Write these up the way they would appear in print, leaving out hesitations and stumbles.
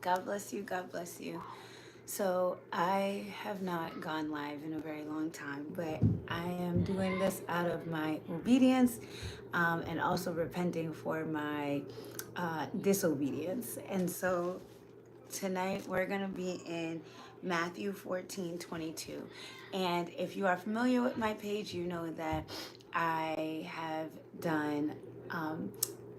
God bless you. God bless you. So, I have not gone live in a very long time, but I am doing this out of my obedience and also repenting for my disobedience. And so, tonight we're going to be in Matthew 14:22. And if you are familiar with my page, you know that I have done, um,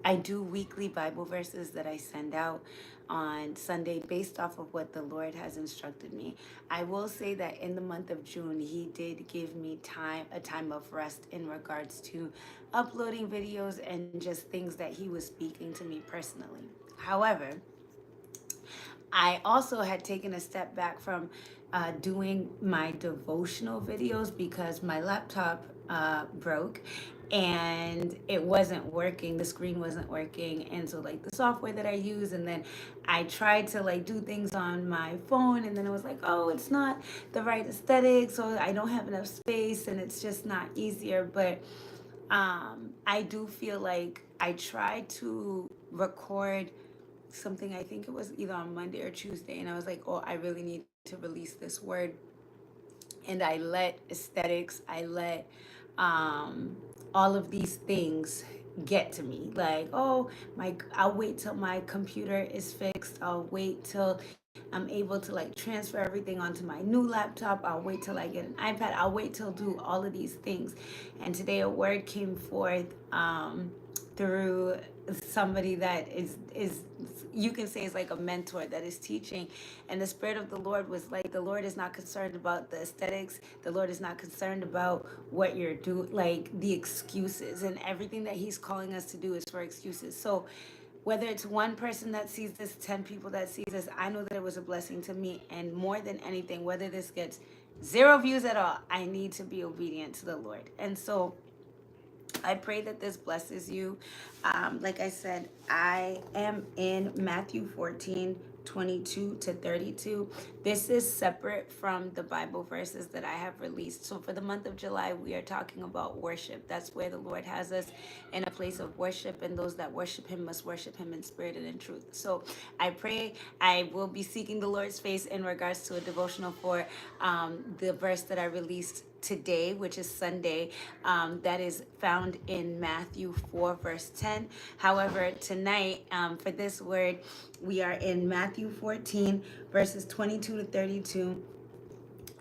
I do weekly Bible verses that I send out on Sunday based off of what the Lord has instructed me. I will say that in the month of June, He did give me a time of rest in regards to uploading videos and just things that He was speaking to me personally. However, I also had taken a step back from doing my devotional videos because my laptop broke and it wasn't working. The screen wasn't working. And so, like, the software that I use, and then I tried to like do things on my phone, and then it was like, oh, it's not the right aesthetic. So, I don't have enough space, and it's just not easier. But I do feel like I tried to record something. I think it was either on Monday or Tuesday, and I was like, oh, I really need to release this word. And I let aesthetics, I let all of these things get to me. Like, oh, I'll wait till my computer is fixed. I'll wait till I'm able to like transfer everything onto my new laptop. I'll wait till I get an iPad. I'll wait till do all of these things. And today a word came forth through somebody that is you can say is like a mentor that is teaching, and the Spirit of the Lord was like, the Lord is not concerned about the aesthetics. The Lord is not concerned about what you're doing, like the excuses, and everything that He's calling us to do is for excuses. So whether it's one person that sees this, 10 people that sees this, I know that it was a blessing to me. And more than anything, whether this gets 0 views at all, I need to be obedient to the Lord. And so I pray that this blesses you. Like I said, I am in Matthew 14:22 to 32. This is separate from the Bible verses that I have released. So for the month of July, we are talking about worship. That's where the Lord has us, in a place of worship, and those that worship Him must worship Him in spirit and in truth. So I pray I will be seeking the Lord's face in regards to a devotional for the verse that I released today, which is Sunday, that is found in Matthew 4, verse 10. However, tonight, for this word, we are in Matthew 14, verses 22 to 32.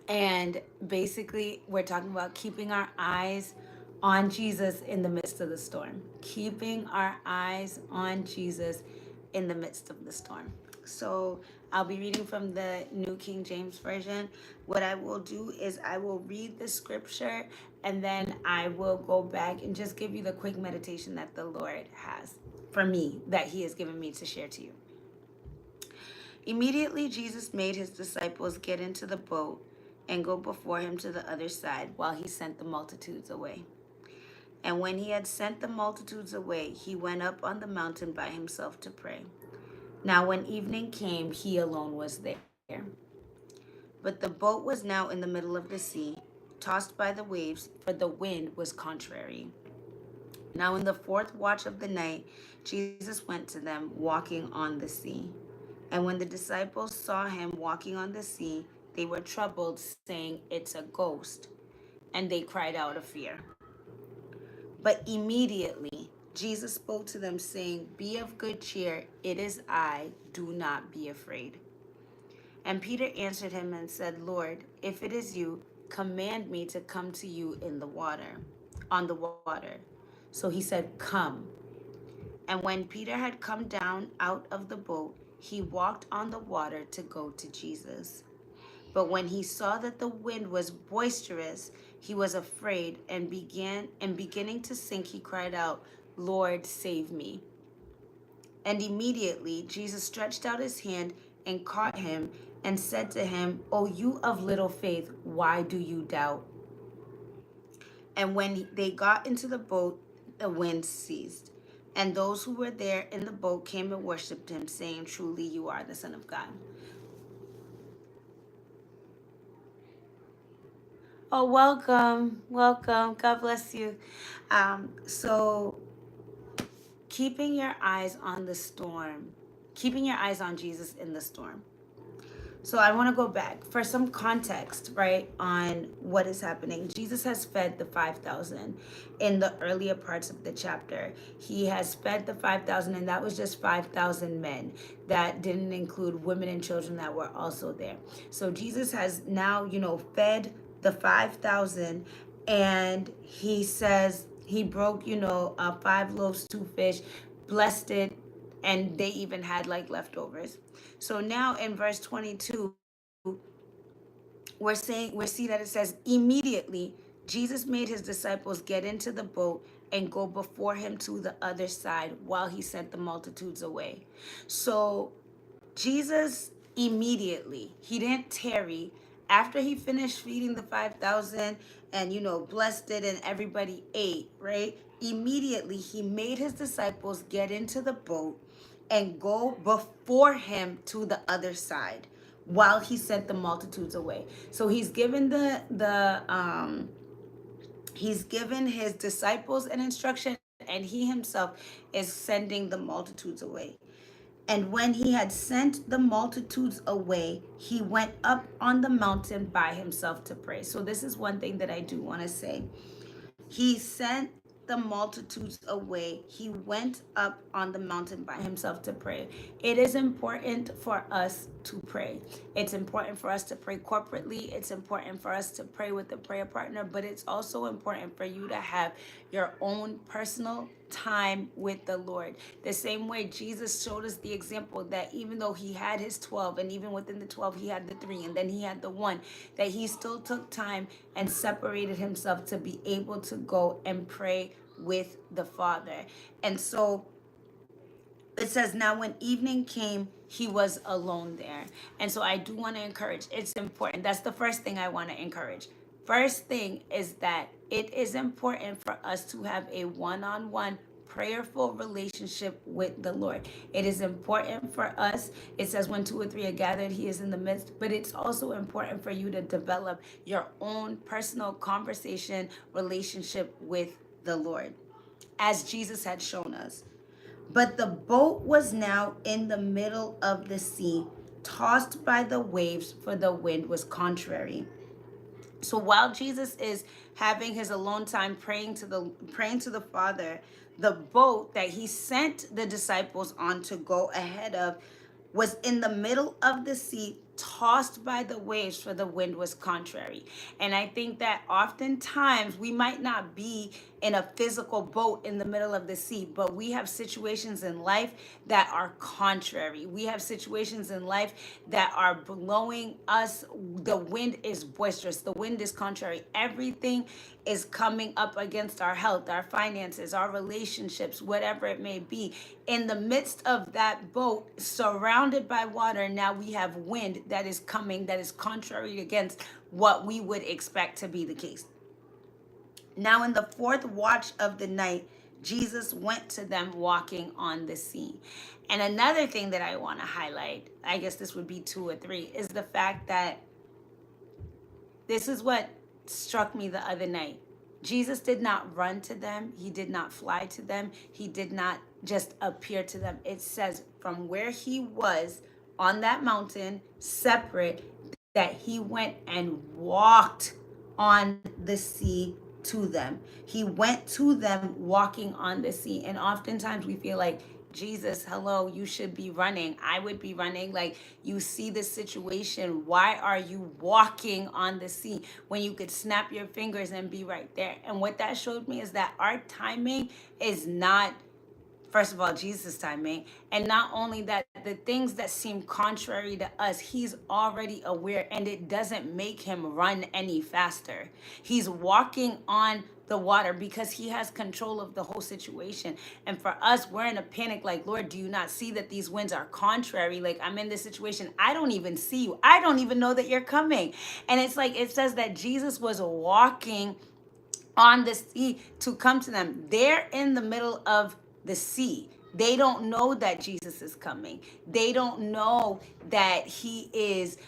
And basically, we're talking about keeping our eyes on Jesus in the midst of the storm. Keeping our eyes on Jesus in the midst of the storm. So I'll be reading from the New King James Version. What I will do is I will read the scripture, and then I will go back and just give you the quick meditation that the Lord has for me, that He has given me to share to you. Immediately, Jesus made His disciples get into the boat and go before Him to the other side while He sent the multitudes away. And when He had sent the multitudes away, He went up on the mountain by Himself to pray. Now, when evening came, He alone was there. But the boat was now in the middle of the sea, tossed by the waves, for the wind was contrary. Now, in the fourth watch of the night, Jesus went to them, walking on the sea. And when the disciples saw Him walking on the sea, they were troubled, saying, "It's a ghost." And they cried out of fear. But immediately Jesus spoke to them, saying, "Be of good cheer, it is I, do not be afraid." And Peter answered Him and said, "Lord, if it is you, command me to come to you on the water." So He said, "Come." And when Peter had come down out of the boat, he walked on the water to go to Jesus. But when he saw that the wind was boisterous, he was afraid, and beginning to sink, he cried out, "Lord, save me." And immediately Jesus stretched out His hand and caught him and said to him, "O you of little faith, why do you doubt?" And when they got into the boat, the wind ceased. And those who were there in the boat came and worshipped Him, saying, "Truly you are the Son of God." Oh, welcome. Welcome. God bless you. So keeping your eyes on the storm keeping your eyes on Jesus in the storm. So I want to go back for some context, right, on what is happening. Jesus has fed the 5,000 in the earlier parts of the chapter. He has fed the 5,000, and that was just 5,000 men. That didn't include women and children that were also there. So Jesus has now, fed the 5,000, and he says he broke, 5 loaves, 2 fish, blessed it, and they even had like leftovers. So now in verse 22, we see that it says immediately Jesus made his disciples get into the boat and go before him to the other side while he sent the multitudes away. So Jesus immediately, he didn't tarry. After he finished feeding the 5,000 and, blessed it and everybody ate, right? Immediately, he made his disciples get into the boat and go before him to the other side while he sent the multitudes away. So he's given he's given his disciples an instruction, and he himself is sending the multitudes away. And when he had sent the multitudes away, he went up on the mountain by himself to pray. So this is one thing that I do want to say. He sent the multitudes away. He went up on the mountain by himself to pray. It is important for us to pray. It's important for us to pray corporately. It's important for us to pray with a prayer partner, but it's also important for you to have your own personal time with the Lord. The same way Jesus showed us the example that even though he had his 12, and even within the 12 he had the 3, and then he had the 1, that he still took time and separated himself to be able to go and pray with the Father. And so it says, now when evening came, he was alone there. And so I do want to encourage, it's important. That's the first thing I want to encourage. First thing is that it is important for us to have a one-on-one prayerful relationship with the Lord. It is important for us. It says when 2 or 3 are gathered, he is in the midst. But it's also important for you to develop your own personal conversation relationship with the Lord, as Jesus had shown us. But the boat was now in the middle of the sea, tossed by the waves, for the wind was contrary. So while Jesus is having his alone time praying to the Father, the boat that he sent the disciples on to go ahead of was in the middle of the sea, tossed by the waves, for the wind was contrary. And I think that oftentimes we might not be in a physical boat in the middle of the sea, but we have situations in life that are contrary. We have situations in life that are blowing us. The wind is boisterous. The wind is contrary. Everything is coming up against our health, our finances, our relationships, whatever it may be. In the midst of that boat, surrounded by water, now we have wind that is coming, that is contrary against what we would expect to be the case. Now in the 4th watch of the night, Jesus went to them walking on the sea. And another thing that I want to highlight, I guess this would be 2 or 3, is the fact that this is what struck me the other night. Jesus did not run to them. He did not fly to them. He did not just appear to them. It says from where he was on that mountain, separate, that he went and walked on the sea to them. He went to them walking on the sea. And oftentimes we feel like, Jesus, hello, you should be running. I would be running. Like, you see the situation. Why are you walking on the sea when you could snap your fingers and be right there? And what that showed me is that our timing is not, first of all, Jesus' timing. And not only that, the things that seem contrary to us, he's already aware, and it doesn't make him run any faster. He's walking on the water because he has control of the whole situation. And for us, we're in a panic like, Lord, do you not see that these winds are contrary? Like, I'm in this situation. I don't even see you. I don't even know that you're coming. And it's like, it says that Jesus was walking on the sea to come to them. They're in the middle of the sea. They don't know that Jesus is coming. They don't know that he is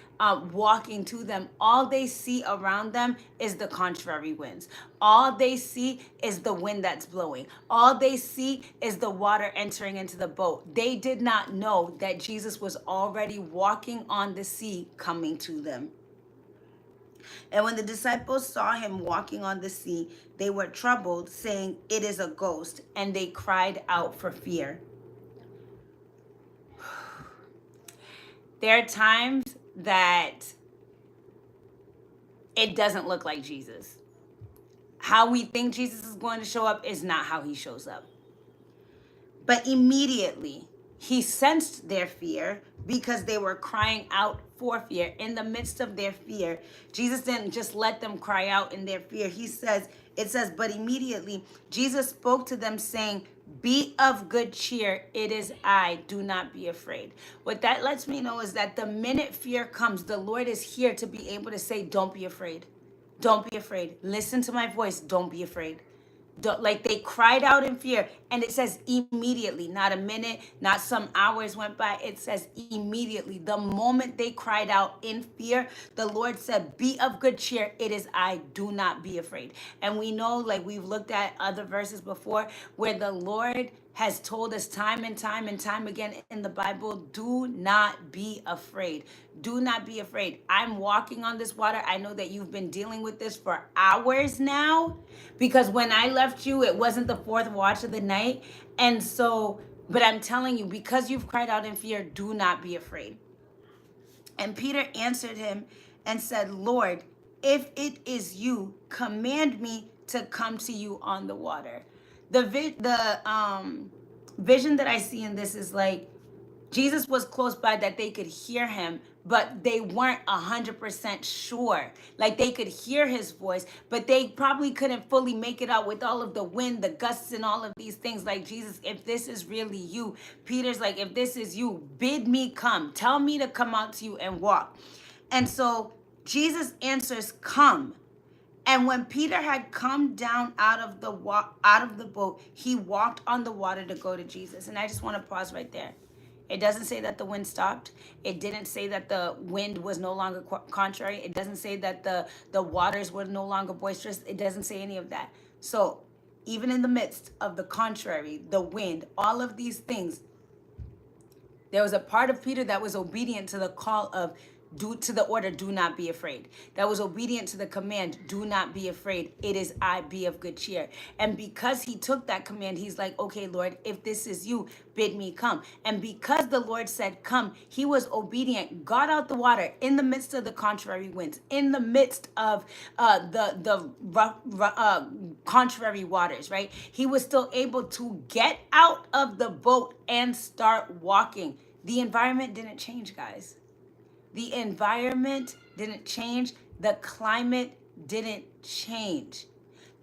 walking to them. All they see around them is the contrary winds. All they see is the wind that's blowing. All they see is the water entering into the boat. They did not know that Jesus was already walking on the sea coming to them. And when the disciples saw him walking on the sea, they were troubled, saying, "It is a ghost," and they cried out for fear. There are times that it doesn't look like Jesus. How we think Jesus is going to show up is not how he shows up. But immediately he sensed their fear because they were crying out for fear. In the midst of their fear, Jesus didn't just let them cry out in their fear. It says, but immediately Jesus spoke to them saying, "Be of good cheer. It is I. Do not be afraid." What that lets me know is that the minute fear comes, the Lord is here to be able to say, "Don't be afraid. Don't be afraid. Listen to my voice. Don't be afraid." Like they cried out in fear, and it says immediately, not a minute, not some hours went by. It says immediately, the moment they cried out in fear, the Lord said, "Be of good cheer. It is I. Do not be afraid." And we know, like we've looked at other verses before, where the Lord has told us time and time and time again in the Bible, do not be afraid. Do not be afraid. I'm walking on this water. I know that you've been dealing with this for hours now, because when I left you, it wasn't the fourth watch of the night. And so, but I'm telling you, because you've cried out in fear, do not be afraid. And Peter answered him and said, "Lord, if it is you, command me to come to you on the water." The vision that I see in this is like Jesus was close by that they could hear him, but they weren't 100% sure. Like they could hear his voice, but they probably couldn't fully make it out with all of the wind, the gusts, and all of these things. Like, Jesus, if this is really you, Peter's like, "If this is you, bid me come. Tell me to come out to you and walk." And so Jesus answers, "Come." And when Peter had come down out of the boat, he walked on the water to go to Jesus. And I just want to pause right there. It doesn't say that the wind stopped. It didn't say that the wind was no longer contrary. It doesn't say that the waters were no longer boisterous. It doesn't say any of that. So even in the midst of the contrary, the wind, all of these things, there was a part of Peter that was obedient to the call of to the order, "Do not be afraid." That was obedient to the command, "Do not be afraid. It is I. Be of good cheer." And because he took that command, he's like, "Okay, Lord, if this is you, bid me come." And because the Lord said, "Come," he was obedient, got out the water in the midst of the contrary winds, in the midst of the contrary waters, right? He was still able to get out of the boat and start walking. The environment didn't change, guys. The environment didn't change. The climate didn't change.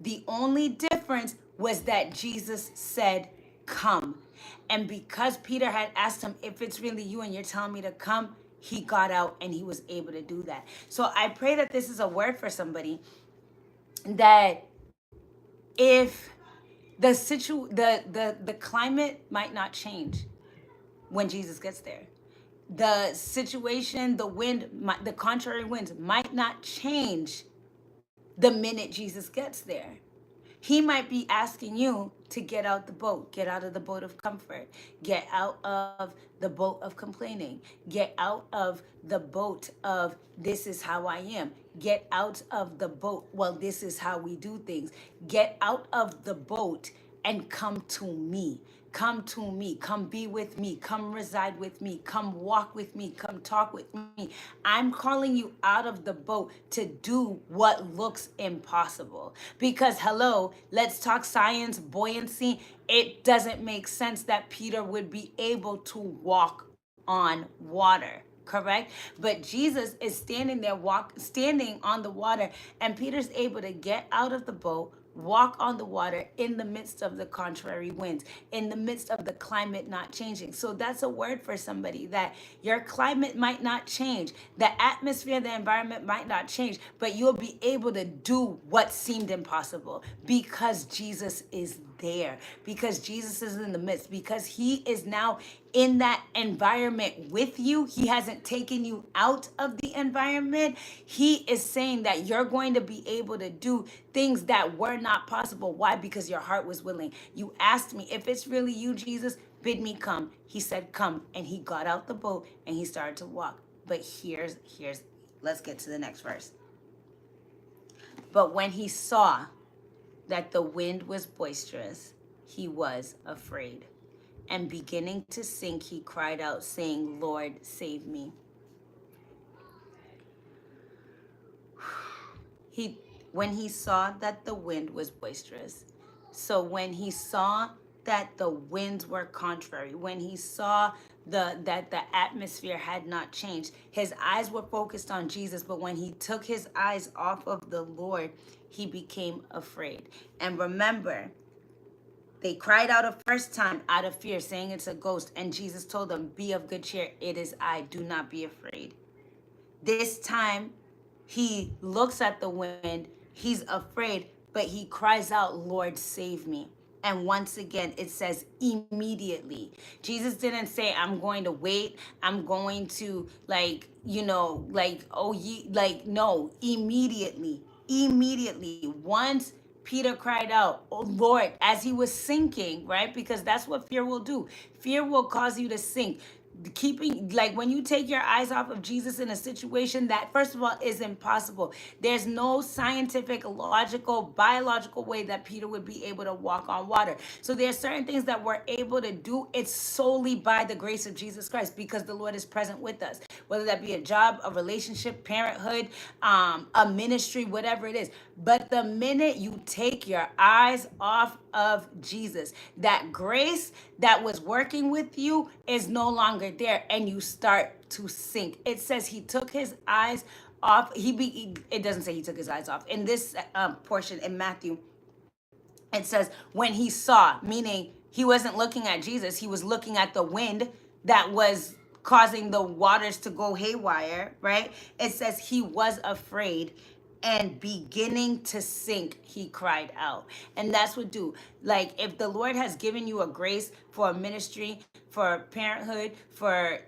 The only difference was that Jesus said, "Come." And because Peter had asked him, "If it's really you and you're telling me to come," he got out and he was able to do that. So I pray that this is a word for somebody, that if the climate might not change when Jesus gets there, the situation, the wind, the contrary winds might not change the minute Jesus gets there. He might be asking you to get out the boat, get out of the boat of comfort, get out of the boat of complaining, get out of the boat of "this is how I am," get out of the boat, "well, this is how we do things." Get out of the boat and come to me. Come to me. Come be with me. Come reside with me. Come walk with me. Come talk with me. I'm calling you out of the boat to do what looks impossible. Because, hello, let's talk science, buoyancy. It doesn't make sense that Peter would be able to walk on water. Correct? But Jesus is standing on the water, and Peter's able to get out of the boat, walk on the water in the midst of the contrary winds, in the midst of the climate not changing. So that's a word for somebody, that your climate might not change, the atmosphere, the environment might not change, but you'll be able to do what seemed impossible because Jesus is there, because Jesus is in the midst, because he is now in that environment with you. He hasn't taken you out of the environment. He is saying that you're going to be able to do things that were not possible. Why? Because your heart was willing. You asked me, if it's really you, Jesus, bid me come. He said, come. And he got out the boat and he started to walk. But let's get to the next verse. But when he saw that the wind was boisterous, he was afraid. And beginning to sink, he cried out, saying, Lord, save me. When he saw that the wind was boisterous. So when he saw that the winds were contrary, when he saw that the atmosphere had not changed, his eyes were focused on Jesus. But when he took his eyes off of the Lord, he became afraid. And remember, they cried out a first time out of fear, saying it's a ghost. And Jesus told them, be of good cheer. It is I. Do not be afraid. This time, he looks at the wind. He's afraid, but he cries out, Lord, save me. And once again, it says immediately. Jesus didn't say, I'm going to wait. I'm going to no, immediately. Immediately. Once Peter cried out, oh Lord, as he was sinking, right? Because that's what fear will do. Fear will cause you to sink. Keeping, like, when you take your eyes off of Jesus in a situation that, first of all, is impossible. There's no scientific, logical, biological way that Peter would be able to walk on water. So there's certain things that we're able to do. It's solely by the grace of Jesus Christ, because the Lord is present with us, whether that be a job, a relationship, parenthood, a ministry, whatever it is. But the minute you take your eyes off of Jesus, that grace that was working with you is no longer there, and you start to sink. It says he took his eyes off. It doesn't say he took his eyes off. In this portion in Matthew, it says when he saw, meaning he wasn't looking at Jesus, he was looking at the wind that was causing the waters to go haywire, right? It says he was afraid, and beginning to sink, he cried out. And that's what do. Like, if the Lord has given you a grace for a ministry, for parenthood, for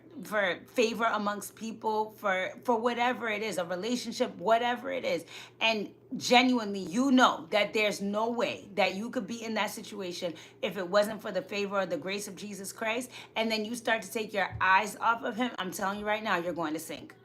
favor amongst people, for whatever it is, a relationship, whatever it is, and genuinely you know that there's no way that you could be in that situation if it wasn't for the favor or the grace of Jesus Christ, and then you start to take your eyes off of him, I'm telling you right now, you're going to sink.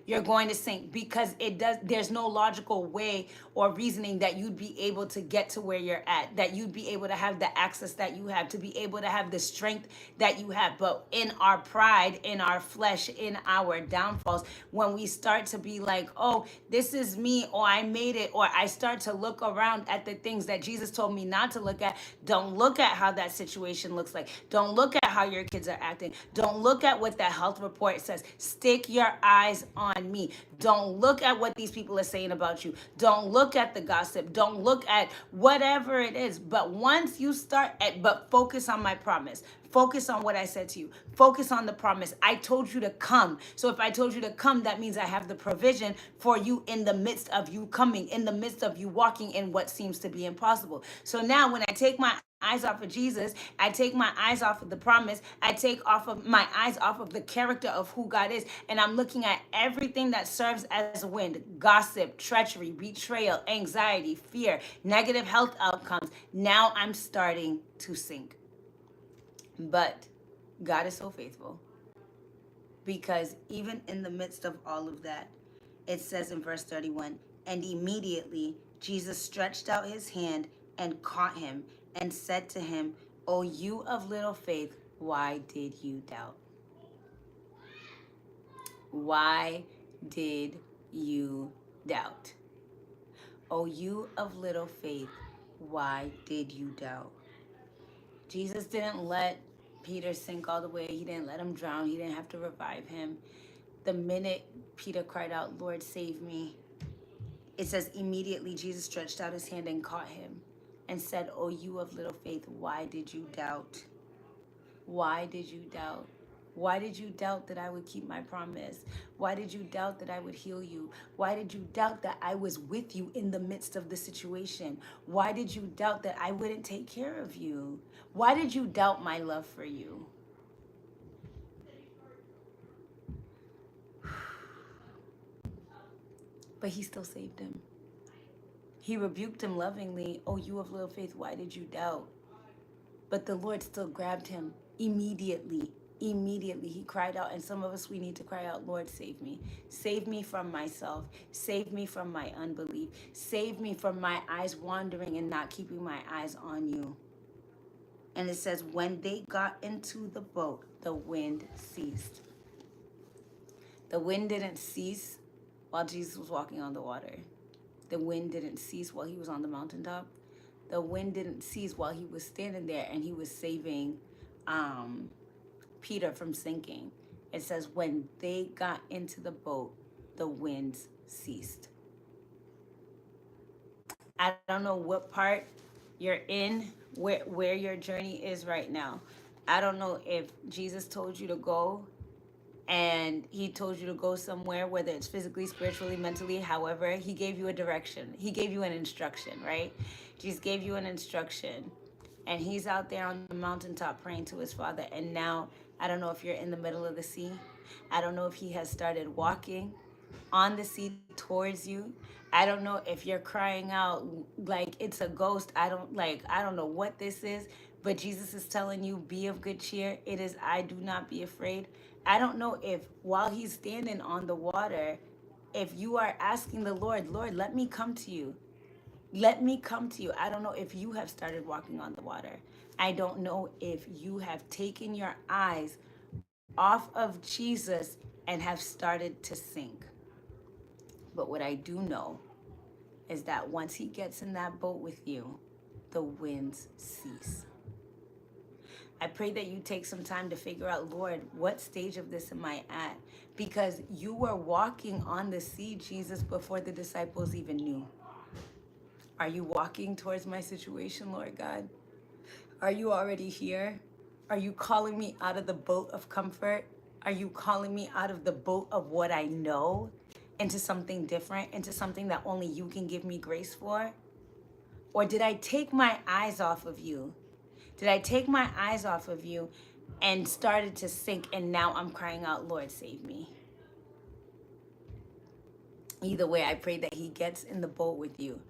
You're going to sink, because there's no logical way or reasoning that you'd be able to get to where you're at, that you'd be able to have the access that you have, to be able to have the strength that you have. But in our pride, in our flesh, in our downfalls, when we start to be like, oh, this is me, or I made it, or I start to look around at the things that Jesus told me not to look at. Don't look at how that situation looks like. Don't look at how your kids are acting. Don't look at what that health report says. Stick your eyes on me. Don't look at what these people are saying about you. Don't look at the gossip. Don't look at whatever it is. But once you but focus on my promise. Focus on what I said to you. Focus on the promise. I told you to come. So if I told you to come, that means I have the provision for you in the midst of you coming, in the midst of you walking in what seems to be impossible. So now when I take my eyes off of Jesus, I take my eyes off of the promise, I take my eyes off of the character of who God is, and I'm looking at everything that serves as a wind: gossip, treachery, betrayal, anxiety, fear, negative health outcomes. Now I'm starting to sink. But God is so faithful, because even in the midst of all of that, it says in verse 31, and immediately Jesus stretched out his hand and caught him and said to him, O you of little faith, why did you doubt? Why did you doubt? O you of little faith, why did you doubt? Jesus didn't let Peter sink all the way. He didn't let him drown. He didn't have to revive him. The minute Peter cried out, Lord, save me, it says immediately Jesus stretched out his hand and caught him and said, O you of little faith, why did you doubt? Why did you doubt? Why did you doubt that I would keep my promise? Why did you doubt that I would heal you? Why did you doubt that I was with you in the midst of the situation? Why did you doubt that I wouldn't take care of you? Why did you doubt my love for you? But he still saved him. He rebuked him lovingly. Oh, you of little faith, why did you doubt? But the Lord still grabbed him immediately. Immediately, he cried out. And some of us, we need to cry out, Lord, save me. Save me from myself. Save me from my unbelief. Save me from my eyes wandering and not keeping my eyes on you. And it says, when they got into the boat, the wind ceased. The wind didn't cease while Jesus was walking on the water. The wind didn't cease while he was on the mountaintop. The wind didn't cease while he was standing there and he was saving Peter from sinking. It says, when they got into the boat, the winds ceased. I don't know what part you're in, where your journey is right now. I don't know if Jesus told you to go and he told you to go somewhere, whether it's physically, spiritually, mentally, however, he gave you a direction. He gave you an instruction, right? Jesus gave you an instruction. And he's out there on the mountaintop praying to his Father. And now, I don't know if you're in the middle of the sea. I don't know if he has started walking on the sea towards you. I don't know if you're crying out like it's a ghost. I don't know what this is, but Jesus is telling you, be of good cheer. It is I, do not be afraid. I don't know if while he's standing on the water, if you are asking the Lord, Lord, let me come to you. Let me come to you. I don't know if you have started walking on the water. I don't know if you have taken your eyes off of Jesus and have started to sink. But what I do know is that once he gets in that boat with you, the winds cease. I pray that you take some time to figure out, Lord, what stage of this am I at? Because you were walking on the sea, Jesus, before the disciples even knew. Are you walking towards my situation, Lord God? Are you already here? Are you calling me out of the boat of comfort? Are you calling me out of the boat of what I know into something different, into something that only you can give me grace for? Or did I take my eyes off of you? Did I take my eyes off of you and started to sink, and now I'm crying out, Lord, save me? Either way, I pray that he gets in the boat with you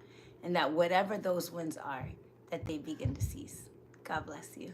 and that whatever those winds are, that they begin to cease. God bless you.